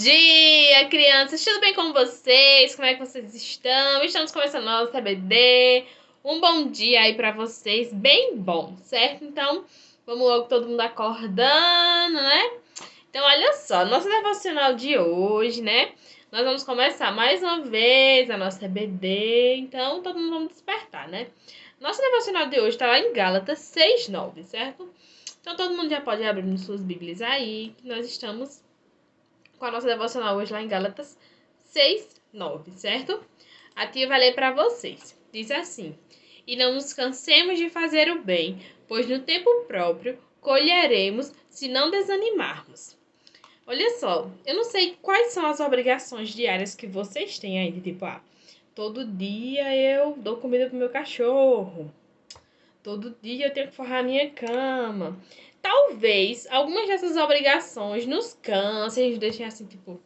dia, crianças! Tudo bem com vocês? Como é que vocês estão? Estamos começando nosso TBD. Um bom dia aí pra vocês, bem bom, certo? Então, vamos logo todo mundo acordando, né? Então, olha só, nosso devocional de hoje, né? Nós vamos começar mais uma vez a nossa TBD. Então, todo mundo vamos despertar, né? Nosso devocional de hoje tá lá em Gálatas 6:9, certo? Então, todo mundo já pode abrir nas suas bíblias aí, que nós estamos com a nossa devocional hoje lá em Gálatas 6:9, certo? A tia vai ler para vocês. Diz assim: E não nos cansemos de fazer o bem, pois no tempo próprio colheremos se não desanimarmos. Olha só, eu não sei quais são as obrigações diárias que vocês têm aí, de tipo, todo dia eu dou comida pro meu cachorro, todo dia eu tenho que forrar a minha cama. Talvez algumas dessas obrigações nos cansem, nos deixem assim, tipo,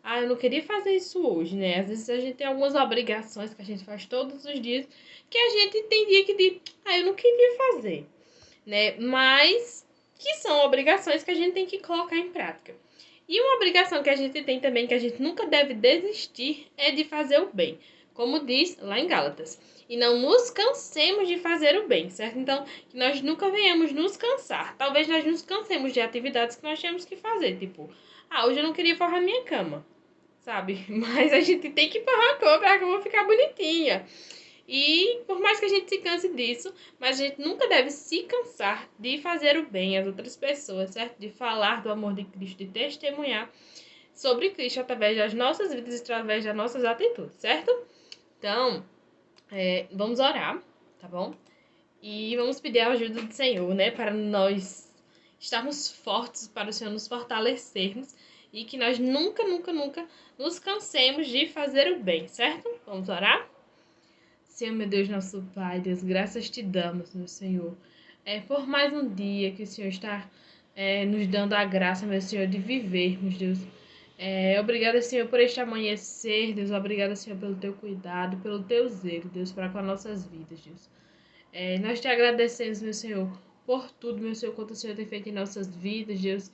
eu não queria fazer isso hoje, né? Às vezes a gente tem algumas obrigações que a gente faz todos os dias, que a gente tem dia que diz, eu não queria fazer, né? Mas que são obrigações que a gente tem que colocar em prática. E uma obrigação que a gente tem também, que a gente nunca deve desistir, é de fazer o bem. Como diz lá em Gálatas. E não nos cansemos de fazer o bem, certo? Então, que nós nunca venhamos nos cansar. Talvez nós nos cansemos de atividades que nós temos que fazer. Tipo, hoje eu não queria forrar minha cama, sabe? Mas a gente tem que forrar a cama para a cama ficar bonitinha. E por mais que a gente se canse disso, mas a gente nunca deve se cansar de fazer o bem às outras pessoas, certo? De falar do amor de Cristo, de testemunhar sobre Cristo através das nossas vidas e através das nossas atitudes, certo? Então, vamos orar, tá bom? E vamos pedir a ajuda do Senhor, né? Para nós estarmos fortes, para o Senhor nos fortalecermos e que nós nunca nos cansemos de fazer o bem, certo? Vamos orar? Senhor, meu Deus, nosso Pai, Deus, graças te damos, meu Senhor, por mais um dia que o Senhor está nos dando a graça, meu Senhor, de vivermos, Deus. Obrigada, Senhor, por este amanhecer, Deus. Obrigada, Senhor, pelo teu cuidado, pelo teu zelo, Deus, para com as nossas vidas, Deus. Nós te agradecemos, meu Senhor, por tudo, meu Senhor, quanto o Senhor tem feito em nossas vidas, Deus.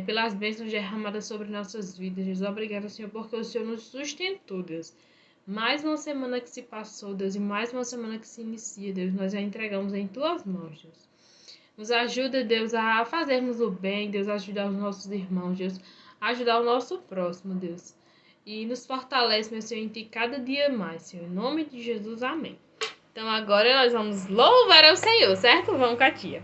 Pelas bênçãos derramadas sobre nossas vidas, Deus. Obrigada, Senhor, porque o Senhor nos sustentou, Deus. Mais uma semana que se passou, Deus, e mais uma semana que se inicia, Deus, nós a entregamos em tuas mãos, Deus. Nos ajuda, Deus, a fazermos o bem, Deus, a ajudar os nossos irmãos, Deus, a ajudar o nosso próximo, Deus. E nos fortalece, meu Senhor, em ti cada dia mais, Senhor. Em nome de Jesus, amém. Então agora nós vamos louvar ao Senhor, certo? Vamos com a tia.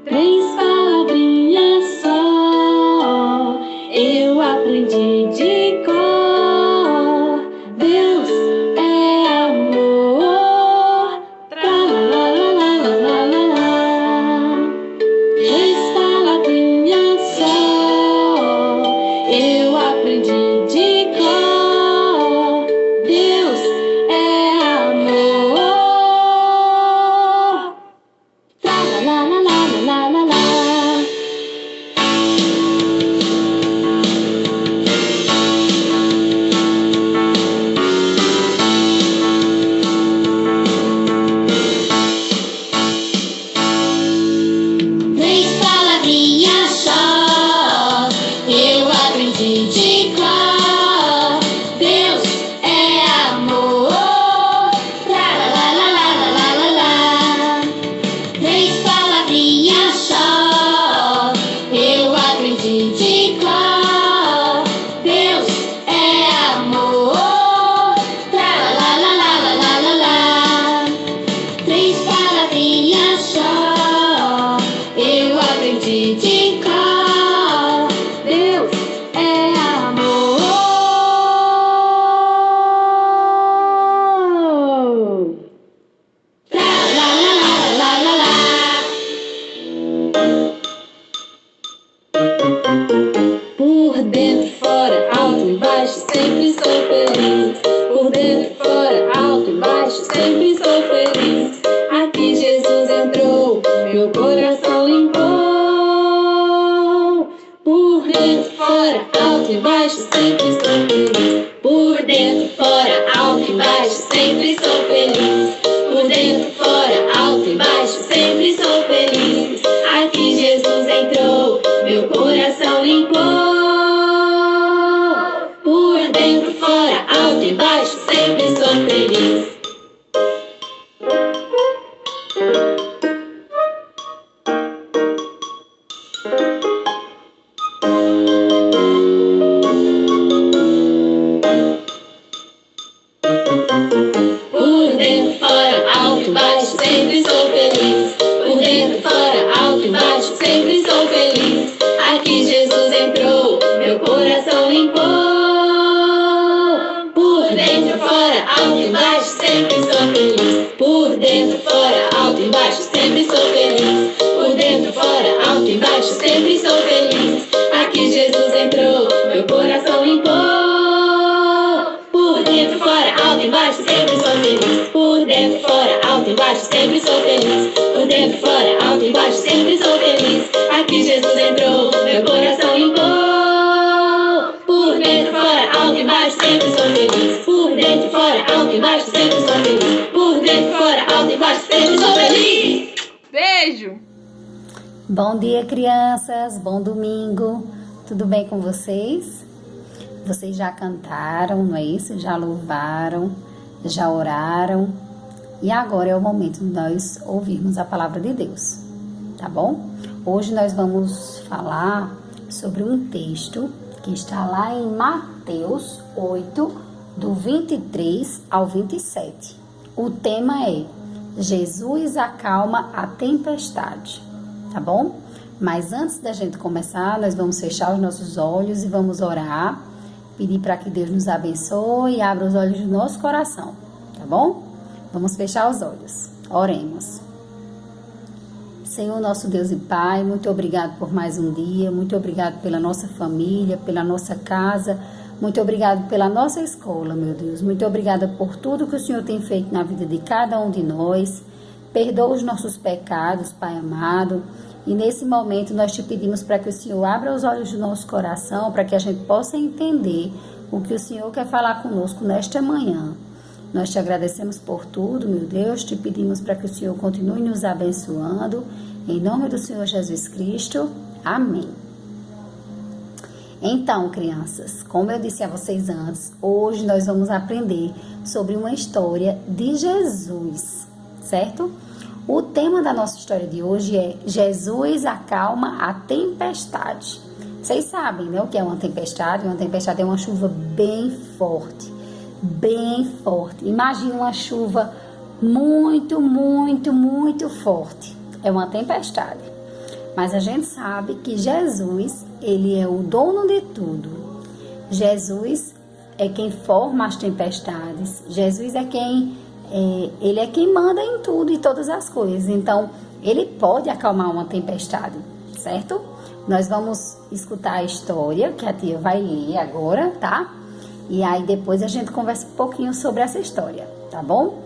Três palavrinhas só, eu aprendi de cor. Deus é amor. Tralalalalalalala. Três palavrinhas só, eu aprendi de cor. Deus é amor. Tralalalalalalala. Três palavrinhas só, eu aprendi de cor. Deus é amor. Tralalalalalalala. Três palavrinhas só, eu aprendi de cor. Deus é amor. Tralalalalalalala. Três palavrinhas só, eu aprendi de cor. Deus é amor. Tralalalalalalala. Por dentro, fora, alto e baixo, sempre sou feliz. Por dentro, fora, alto e baixo, sempre sou feliz. Aqui Jesus entrou, meu coração limpou. Por dentro, fora, alto e baixo, sempre sou feliz. Por dentro, fora, alto e baixo, sempre sou feliz. Por dentro, fora, alto e baixo, sempre sou coração limpou. Por dentro, fora, alto e baixo, sempre sou feliz. Por dentro, fora, alto e baixo, sempre sou feliz. Por dentro, fora, alto e baixo, sempre sou feliz. Aqui Jesus entrou, meu coração limpou. Por dentro, fora, alto e baixo, sempre sou feliz. Por dentro, fora, alto e baixo, sempre sou feliz. Por dentro, fora, alto e baixo, sempre sou feliz. Aqui Jesus entrou, meu coração limpou. Por dentro, fora, alto e baixo, sempre sou feliz. Por dentro, fora, alto e baixo, sempre sou feliz. Por dentro, fora, alto e baixo, sempre sou feliz. Beijo! Bom dia, crianças, bom domingo, tudo bem com vocês? Vocês já cantaram, não é isso? Já louvaram, já oraram e agora é o momento de nós ouvirmos a palavra de Deus, tá bom? Hoje nós vamos falar sobre um texto que está lá em Mateus 8, do 23 ao 27. O tema é Jesus acalma a tempestade. Tá bom? Mas antes da gente começar, nós vamos fechar os nossos olhos e vamos orar, pedir para que Deus nos abençoe e abra os olhos do nosso coração, tá bom? Vamos fechar os olhos. Oremos. Senhor, nosso Deus e Pai, muito obrigado por mais um dia, muito obrigado pela nossa família, pela nossa casa, muito obrigado pela nossa escola, meu Deus. Muito obrigada por tudo que o Senhor tem feito na vida de cada um de nós. Perdoa os nossos pecados, Pai amado, e nesse momento nós te pedimos para que o Senhor abra os olhos do nosso coração, para que a gente possa entender o que o Senhor quer falar conosco nesta manhã. Nós te agradecemos por tudo, meu Deus, te pedimos para que o Senhor continue nos abençoando, em nome do Senhor Jesus Cristo, amém. Então, crianças, como eu disse a vocês antes, hoje nós vamos aprender sobre uma história de Jesus, certo? O tema da nossa história de hoje é Jesus acalma a tempestade. Vocês sabem, né, o que é uma tempestade? Uma tempestade é uma chuva bem forte, bem forte. Imagina uma chuva muito, muito, muito forte. É uma tempestade. Mas a gente sabe que Jesus, ele é o dono de tudo. Jesus é quem forma as tempestades. Jesus é quem ele é quem manda em tudo e todas as coisas. Então, ele pode acalmar uma tempestade, certo? Nós vamos escutar a história que a tia vai ler agora, tá? E aí depois a gente conversa um pouquinho sobre essa história, tá bom?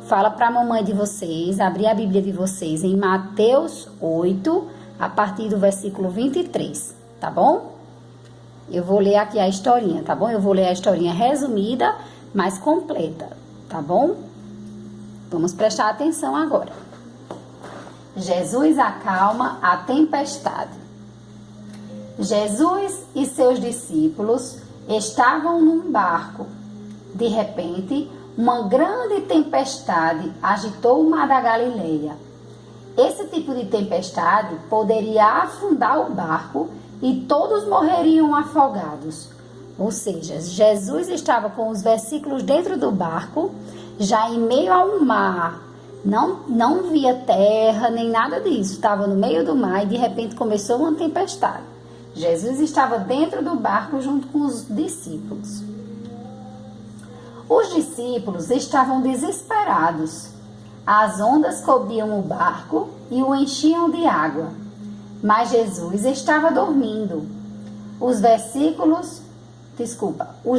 Fala para a mamãe de vocês, abrir a Bíblia de vocês em Mateus 8, a partir do versículo 23, tá bom? Eu vou ler aqui a historinha, tá bom? Eu vou ler a historinha resumida, mas completa, tá bom? Vamos prestar atenção agora. Jesus acalma a tempestade. Jesus e seus discípulos estavam num barco. De repente, uma grande tempestade agitou o mar da Galileia. Esse tipo de tempestade poderia afundar o barco e todos morreriam afogados. Ou seja, Jesus estava com os versículos dentro do barco, já em meio a um mar. Não via terra, nem nada disso. Estava no meio do mar e de repente começou uma tempestade. Jesus estava dentro do barco junto com os discípulos. Os discípulos estavam desesperados. As ondas cobriam o barco e o enchiam de água. Mas Jesus estava dormindo. Os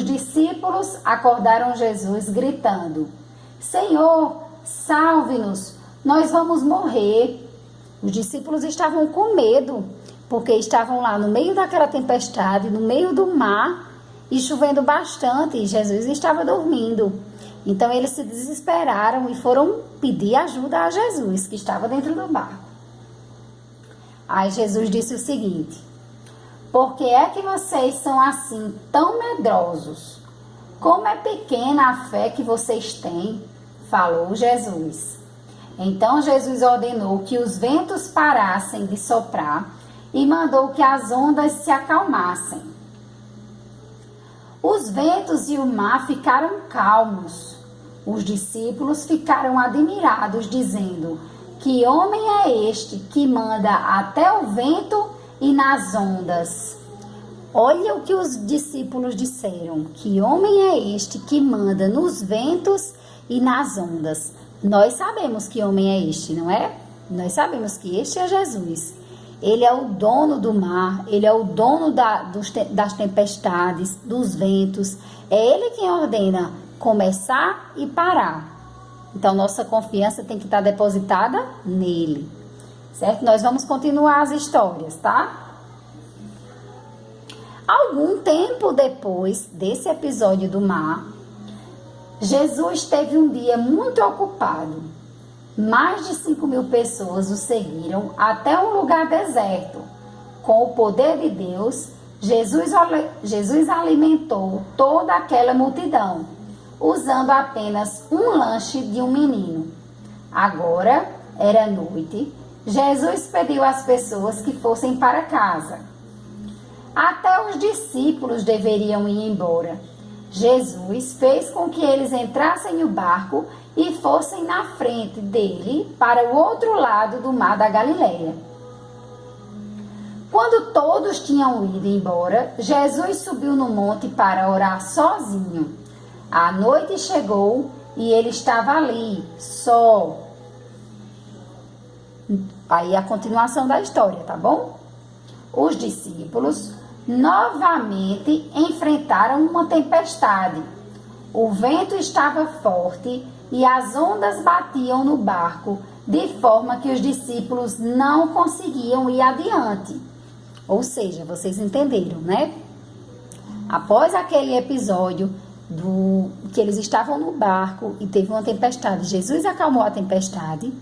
discípulos acordaram Jesus gritando: Senhor, salve-nos, nós vamos morrer. Os discípulos estavam com medo, porque estavam lá no meio daquela tempestade, no meio do mar, e chovendo bastante, e Jesus estava dormindo. Então eles se desesperaram e foram pedir ajuda a Jesus, que estava dentro do barco. Aí Jesus disse o seguinte: por que é que vocês são assim tão medrosos? Como é pequena a fé que vocês têm, falou Jesus. Então Jesus ordenou que os ventos parassem de soprar e mandou que as ondas se acalmassem. Os ventos e o mar ficaram calmos. Os discípulos ficaram admirados, dizendo: que homem é este que manda até o vento e nas ondas? Olha o que os discípulos disseram: que homem é este que manda nos ventos e nas ondas? Nós sabemos que homem é este, não é? Nós sabemos que este é Jesus. Ele é o dono do mar, ele é o dono das tempestades, dos ventos. É ele quem ordena começar e parar. Então, nossa confiança tem que estar depositada nele, certo? Nós vamos continuar as histórias, tá? Algum tempo depois desse episódio do mar, Jesus teve um dia muito ocupado. Mais de 5.000 pessoas o seguiram até um lugar deserto. Com o poder de Deus, Jesus alimentou toda aquela multidão, usando apenas um lanche de um menino. Agora era noite. Jesus pediu às pessoas que fossem para casa. Até os discípulos deveriam ir embora. Jesus fez com que eles entrassem no barco e fossem na frente dele para o outro lado do mar da Galileia. Quando todos tinham ido embora, Jesus subiu no monte para orar sozinho. A noite chegou e ele estava ali, só. Aí a continuação da história, tá bom? Os discípulos novamente enfrentaram uma tempestade. O vento estava forte e as ondas batiam no barco, de forma que os discípulos não conseguiam ir adiante. Ou seja, vocês entenderam, né? Após aquele episódio que eles estavam no barco e teve uma tempestade, Jesus acalmou a tempestade.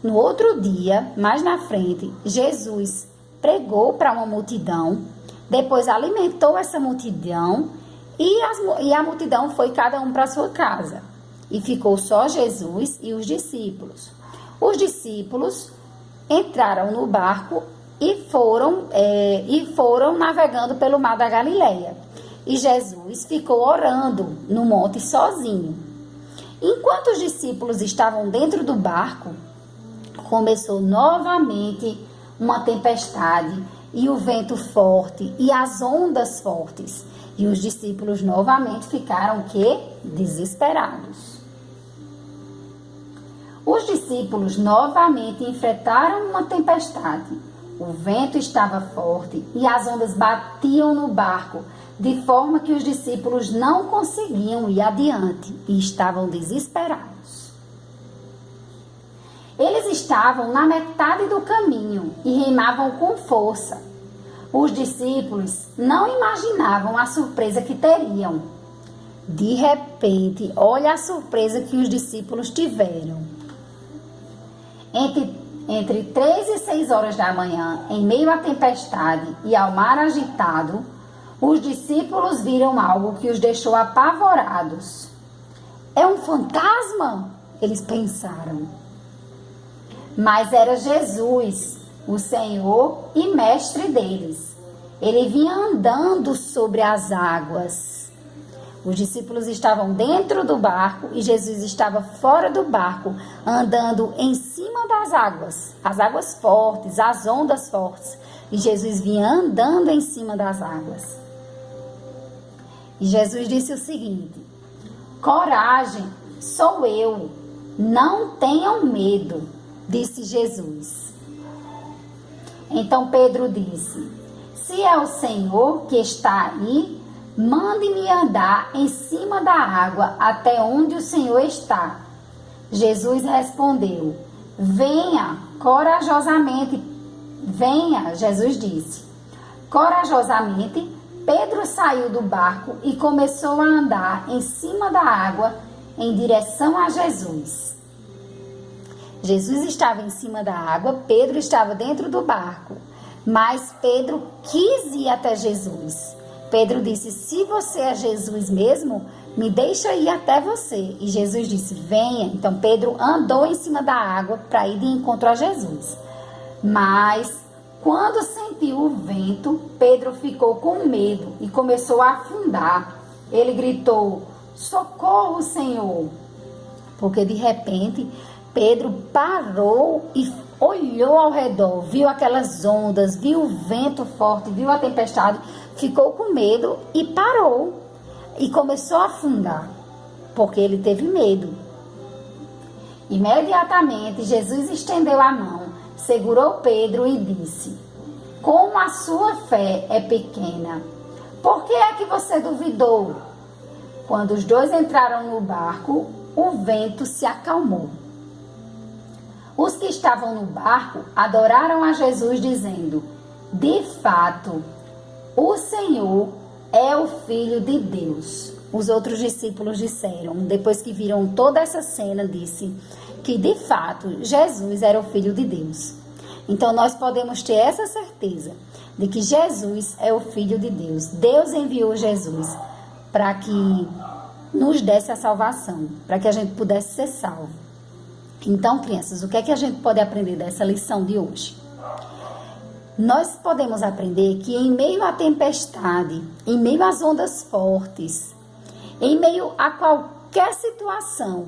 No outro dia, mais na frente, Jesus pregou para uma multidão, depois alimentou essa multidão e a multidão foi cada um para sua casa. E ficou só Jesus e os discípulos. Os discípulos entraram no barco e foram navegando pelo mar da Galileia. E Jesus ficou orando no monte sozinho. Enquanto os discípulos estavam dentro do barco, começou novamente uma tempestade e o vento forte e as ondas fortes. E os discípulos novamente ficaram desesperados. Os discípulos novamente enfrentaram uma tempestade. O vento estava forte e as ondas batiam no barco, de forma que os discípulos não conseguiam ir adiante e estavam desesperados. Eles estavam na metade do caminho e remavam com força. Os discípulos não imaginavam a surpresa que teriam. De repente, olha a surpresa que os discípulos tiveram. Entre 3 e 6 horas da manhã, em meio à tempestade e ao mar agitado, os discípulos viram algo que os deixou apavorados. É um fantasma? Eles pensaram. Mas era Jesus, o Senhor e Mestre deles. Ele vinha andando sobre as águas. Os discípulos estavam dentro do barco e Jesus estava fora do barco, andando em cima das águas. As águas fortes, as ondas fortes. E Jesus vinha andando em cima das águas. E Jesus disse o seguinte: coragem, sou eu, não tenham medo, disse Jesus. Então Pedro disse: se é o Senhor que está aí, mande-me andar em cima da água até onde o Senhor está. Jesus respondeu: venha, corajosamente. Venha, Jesus disse. Corajosamente, Pedro saiu do barco e começou a andar em cima da água em direção a Jesus. Jesus estava em cima da água, Pedro estava dentro do barco, mas Pedro quis ir até Jesus. Pedro disse: se você é Jesus mesmo, me deixa ir até você. E Jesus disse: venha. Então Pedro andou em cima da água para ir de encontro a Jesus. Mas quando sentiu o vento, Pedro ficou com medo e começou a afundar. Ele gritou: socorro, Senhor! Porque de repente Pedro parou e olhou ao redor, viu aquelas ondas, viu o vento forte, viu a tempestade, ficou com medo e parou e começou a afundar, porque ele teve medo. Imediatamente Jesus estendeu a mão, segurou Pedro e disse: como a sua fé é pequena, por que é que você duvidou? Quando os dois entraram no barco, o vento se acalmou. Os que estavam no barco adoraram a Jesus, dizendo: de fato, o Senhor é o Filho de Deus. Os outros discípulos disseram, depois que viram toda essa cena, disse que de fato Jesus era o Filho de Deus. Então nós podemos ter essa certeza de que Jesus é o Filho de Deus. Deus enviou Jesus para que nos desse a salvação, para que a gente pudesse ser salvo. Então, crianças, o que é que a gente pode aprender dessa lição de hoje? Nós podemos aprender que em meio à tempestade, em meio às ondas fortes, em meio a qualquer situação,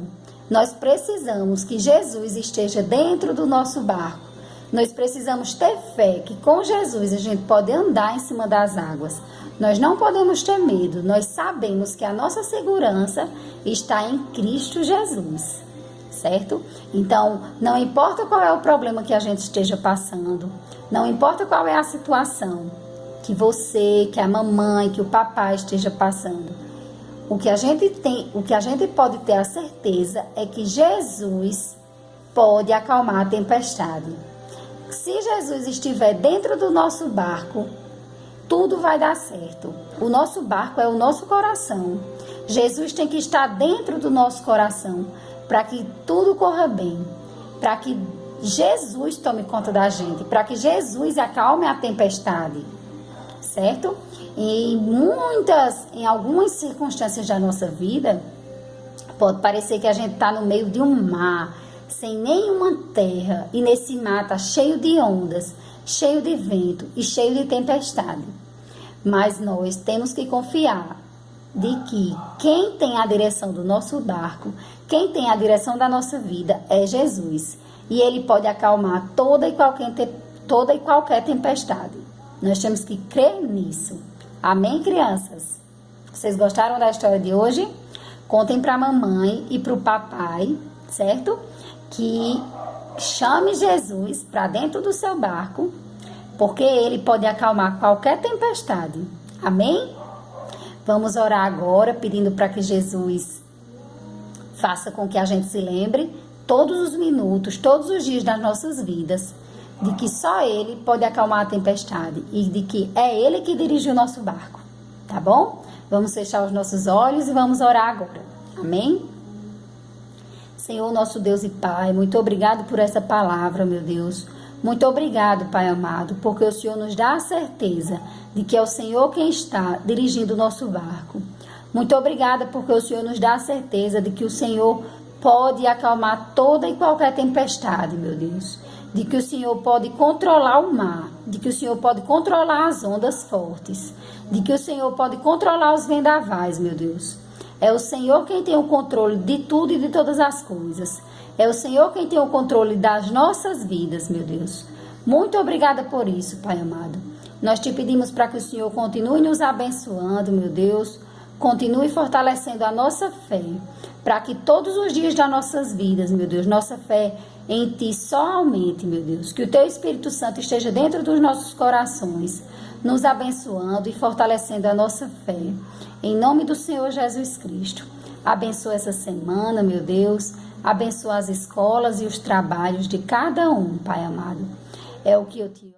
nós precisamos que Jesus esteja dentro do nosso barco. Nós precisamos ter fé que com Jesus a gente pode andar em cima das águas. Nós não podemos ter medo. Nós sabemos que a nossa segurança está em Cristo Jesus, certo? Então, não importa qual é o problema que a gente esteja passando, não importa qual é a situação que você, que a mamãe, que o papai esteja passando, o que a gente pode ter a certeza é que Jesus pode acalmar a tempestade. Se Jesus estiver dentro do nosso barco, tudo vai dar certo. O nosso barco é o nosso coração. Jesus tem que estar dentro do nosso coração para que tudo corra bem, para que Jesus tome conta da gente, para que Jesus acalme a tempestade, certo? Em algumas circunstâncias da nossa vida, pode parecer que a gente está no meio de um mar, sem nenhuma terra, e nesse mar está cheio de ondas, cheio de vento e cheio de tempestade. Mas nós temos que confiar de que quem tem a direção do nosso barco, quem tem a direção da nossa vida é Jesus. E Ele pode acalmar toda e qualquer tempestade. Nós temos que crer nisso. Amém, crianças? Vocês gostaram da história de hoje? Contem para a mamãe e para o papai, certo? Que chame Jesus para dentro do seu barco, porque Ele pode acalmar qualquer tempestade. Amém? Vamos orar agora, pedindo para que Jesus faça com que a gente se lembre todos os minutos, todos os dias das nossas vidas, de que só Ele pode acalmar a tempestade e de que é Ele que dirige o nosso barco, tá bom? Vamos fechar os nossos olhos e vamos orar agora. Amém? Senhor, nosso Deus e Pai, muito obrigado por essa palavra, meu Deus. Muito obrigado, Pai amado, porque o Senhor nos dá a certeza de que é o Senhor quem está dirigindo o nosso barco. Muito obrigada porque o Senhor nos dá a certeza de que o Senhor pode acalmar toda e qualquer tempestade, meu Deus. De que o Senhor pode controlar o mar, de que o Senhor pode controlar as ondas fortes, de que o Senhor pode controlar os vendavais, meu Deus. É o Senhor quem tem o controle de tudo e de todas as coisas. É o Senhor quem tem o controle das nossas vidas, meu Deus. Muito obrigada por isso, Pai amado. Nós te pedimos para que o Senhor continue nos abençoando, meu Deus. Continue fortalecendo a nossa fé, para que todos os dias das nossas vidas, meu Deus, nossa fé em Ti só aumente, meu Deus. Que o Teu Espírito Santo esteja dentro dos nossos corações, nos abençoando e fortalecendo a nossa fé. Em nome do Senhor Jesus Cristo. Abençoa essa semana, meu Deus. Abençoa as escolas e os trabalhos de cada um, Pai amado. É o que eu te